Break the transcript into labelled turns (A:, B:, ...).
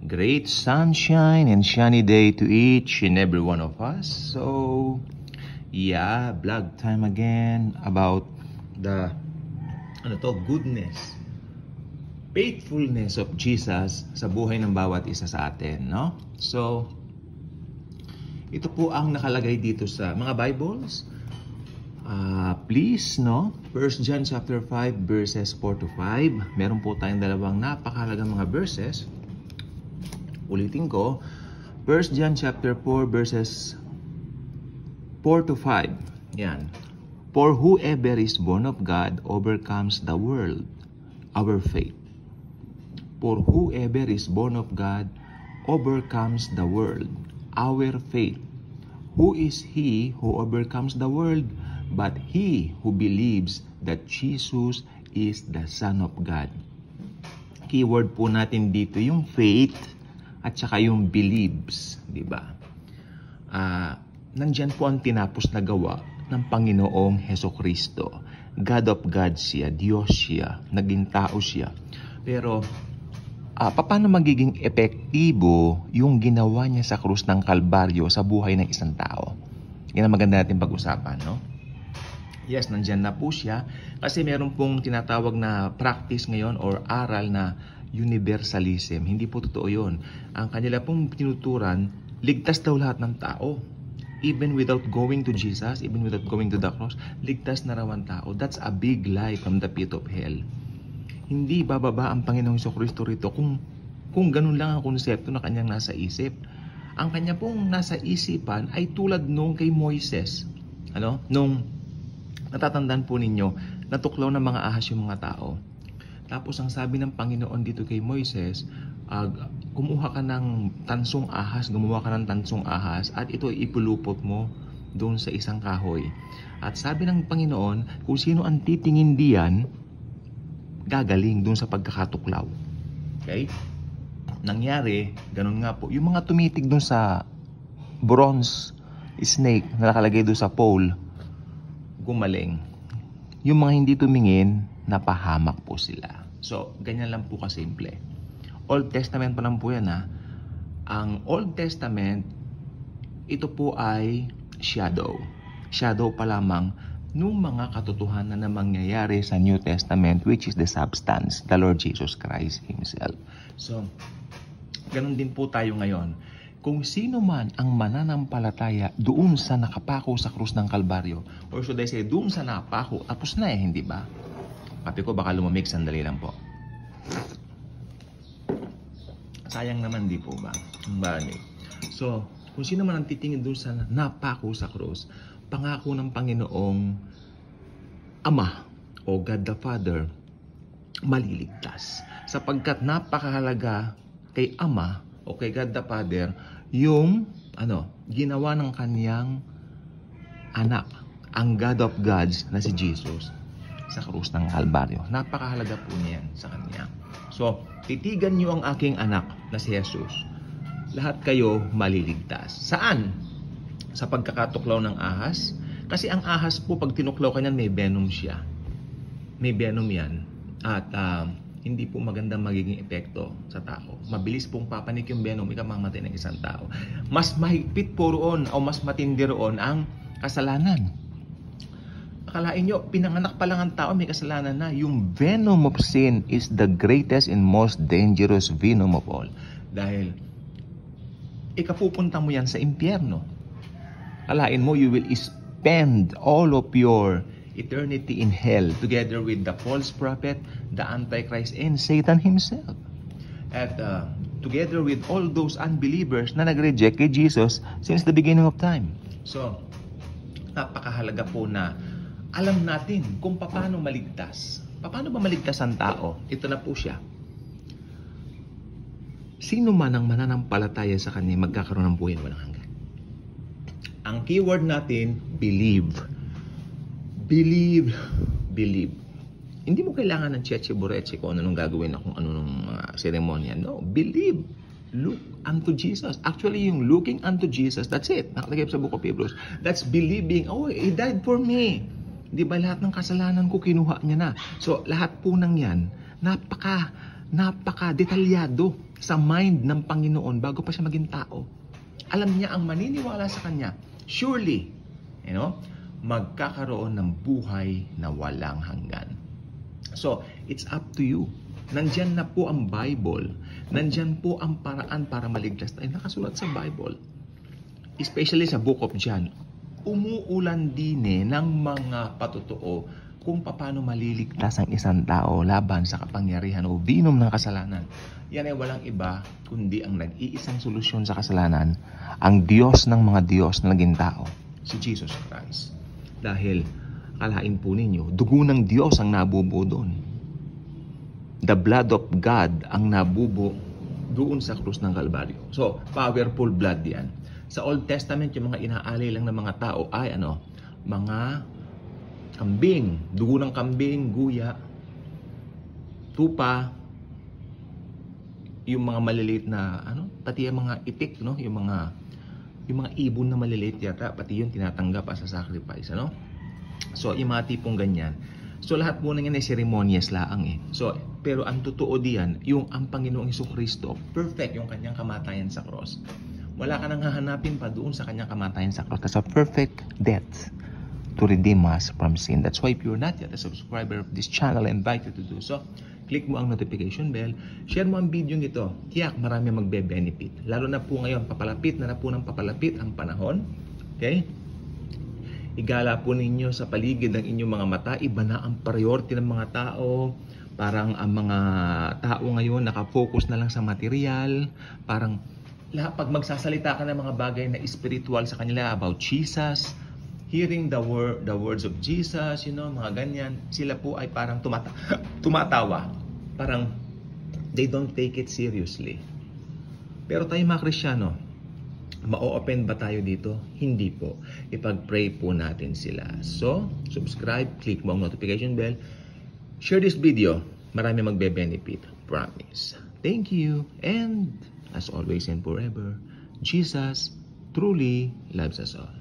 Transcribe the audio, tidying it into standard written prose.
A: great sunshine and sunny day to each and every one of us. So, yeah, vlog time again about the goodness, faithfulness of Jesus sa buhay ng bawat isa sa atin, no? So, ito po ang nakalagay dito sa mga Bibles. Please, no? 1 John chapter 5 verses 4 to 5. Meron po tayong dalawang napakahalagang mga verses. Ulitin ko, 1 John chapter 4 verses 4 to 5. Yan. For whoever is born of God overcomes the world, our faith. For whoever is born of God overcomes the world, our faith. Who is he who overcomes the world? But he who believes that Jesus is the Son of God. Keyword po natin dito yung faith at saka yung believes, di ba? Nandyan po ang tinapos na gawa ng Panginoong Hesukristo. God of God siya, Diyos siya, naging tao siya. Pero, paano magiging epektibo yung ginawa niya sa krus ng Kalbaryo sa buhay ng isang tao? Yan ang maganda natin pag-usapan, no? Yes, nandyan na po siya kasi meron pong tinatawag na practice ngayon or aral na universalism. Hindi po totoo yun. Ang kanila pong tinuturan, ligtas daw lahat ng tao. Even without going to Jesus, even without going to the cross, ligtas na raw ang tao. That's a big lie from the pit of hell. Hindi bababa ang Panginoong Jesucristo rito kung ganun lang ang konsepto na kanyang nasa isip. Ang kanya pong nasa isipan ay tulad nung kay Moises. Nung natatandaan po ninyo, natuklaw ng mga ahas yung mga tao. Tapos ang sabi ng Panginoon dito kay Moises, kumuha ka ng tansong ahas, gumawa ka ng tansong ahas, at ito ipulupot mo doon sa isang kahoy. At sabi ng Panginoon, kung sino ang titingin diyan, gagaling doon sa pagkakatuklaw. Okay? Nangyari, ganun nga po. Yung mga tumitig doon sa bronze snake na nakalagay doon sa pole, gumaling. Yung mga hindi tumingin, napahamak po sila. So, ganyan lang po kasimple. Old Testament pa lang po yan, ha. Ang Old Testament, ito po ay shadow. Shadow pa lamang nung mga katotohanan na mangyayari sa New Testament, which is the substance, the Lord Jesus Christ Himself. So, ganun din po tayo ngayon. Kung sino man ang mananampalataya doon sa nakapako sa krus ng Kalbaryo, or should I say, doon sa napako, tapos na hindi ba? Kape ko, baka lumamig, sandali lang po. Sayang naman, di po ba? So, kung sino man ang titingin doon sa napako sa krus, pangako ng Panginoong Ama o God the Father, maliligtas. Sapagkat napakahalaga kay Ama o kay God the Father, yung ginawa ng kaniyang anak, ang God of Gods na si Jesus sa krus ng Kalbaryo. Napakahalaga po niyan sa kanya. So, titigan niyo ang aking anak na si Jesus. Lahat kayo maliligtas. Saan? Sa pagkakatuklaw ng ahas? Kasi ang ahas po, pag tinuklaw ka niyan, may venom siya. May venom yan. At hindi po magandang magiging epekto sa tao. Mabilis pong papanik yung venom, ikamamatay ng isang tao. Mas mahigpit po roon o mas matindi roon ang kasalanan. Akalain nyo, pinanganak pa lang ang tao, may kasalanan na. Yung venom of sin is the greatest and most dangerous venom of all. Dahil ikapupunta mo yan sa impyerno. Akalain mo, you will spend all of your eternity in hell together with the false prophet, the Antichrist, and Satan himself. At together with all those unbelievers na nag-reject kay Jesus since the beginning of time. So, napakahalaga po na alam natin kung paano maligtas. Paano ba maligtas ang tao? Ito na po siya. Sino man ang mananampalataya sa kanya magkakaroon ng buhay na walang hanggan. Ang keyword natin, believe. Believe. Hindi mo kailangan ng cheche bureche kung ano nung gagawin na kung ano nung seremonya. No, believe. Look unto Jesus. Actually, yung looking unto Jesus, that's it. Nakalagay sa Book of Hebrews. That's believing, oh, He died for me. Di ba lahat ng kasalanan ko kinuha niya na? So, lahat po ng yan, napaka-detalyado sa mind ng Panginoon bago pa siya maging tao. Alam niya ang maniniwala sa Kanya, surely, magkakaroon ng buhay na walang hanggan. So, it's up to you. Nandyan na po ang Bible. Nandyan po ang paraan para maligtas tayo. Nakasulat sa Bible. Especially sa Book of John. Umuulan din ng mga patotoo kung paano maliligtas ang isang tao laban sa kapangyarihan o binom ng kasalanan. Yan ay walang iba kundi ang nag-iisang solusyon sa kasalanan, ang Diyos ng mga Diyos na naging tao, si Jesus Christ. Dahil, kalain po ninyo, dugo ng Diyos ang nabubuo doon. The blood of God ang nabubuo doon sa krus ng Kalbaryo. So, powerful blood yan. Sa Old Testament, yung mga inaalay lang ng mga tao ay mga kambing, dugo ng kambing, guya, tupa, yung mga maliliit na pati yung mga itik, yung mga ibon na maliliit yata, pati yun tinatanggap as a sacrifice, So, yung mga tipong ganyan. So, lahat po na yan ay ceremonious laang So, pero ang totoo diyan, yung ang Panginoong Jesucristo, perfect yung kanyang kamatayan sa cross. Wala ka nang hahanapin pa doon sa kanyang kamatayan sa cross. That's a perfect death to redeem us from sin. That's why if you're not yet a subscriber of this channel, I invite you to do so. Click mo ang notification bell. Share mo ang video ito. Tiyak marami magbe-benefit. Lalo na po ngayon, papalapit na po ng papalapit ang panahon. Okay? Igala po ninyo sa paligid ng inyong mga mata. Iba na ang priority ng mga tao. Parang ang mga tao ngayon nakafocus na lang sa material. Parang pag magsasalita ka ng mga bagay na spiritual sa kanila about Jesus, hearing the words of Jesus, mga ganyan, sila po ay parang tumatawa. Parang they don't take it seriously. Pero tayo mga Kristiyano, ma-open ba tayo dito? Hindi po. Ipag-pray po natin sila. So, subscribe, click mo ang notification bell, share this video. Marami magbe-benefit. Promise. Thank you. And as always and forever, Jesus truly loves us all.